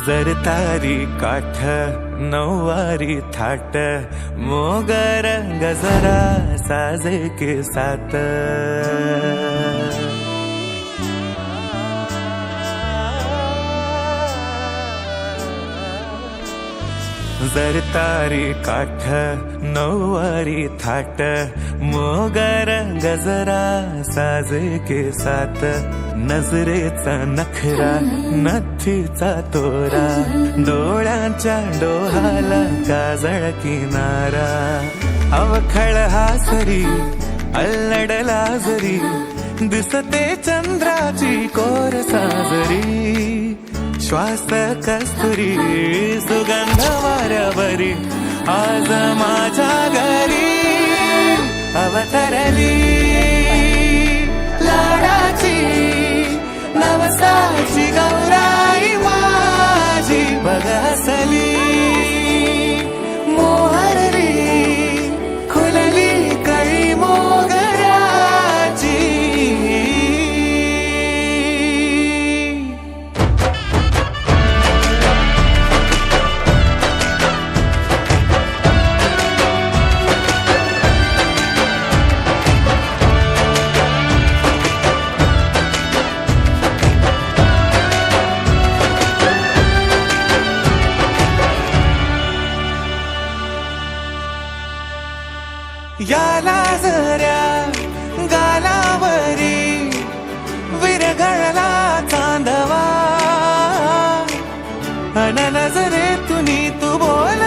जरतारी काठ नऊवारी थाट मोगर गजरा साजे के साथ जरतारी काठ नऊवारी थाट मोगर गजरा साजे के साथ नजरेचा नखरा नथीचा तोरा डोळ्यांच्या डोहाला काजळ किनारा अवखळ हासरी अल्लडला जरी दिसते चंद्राची कोर साजरी श्वास कस्तुरी सुगंध वाऱ्यावरी आज माझ्या घरी अवतरली लाडाची नवसाची गौराई माझी बघसली मोहरली खुलली कळी मोगऱ्याची याला जऱ्या गालावरी विरघळला चांदवा अन नजरेतून तू बोल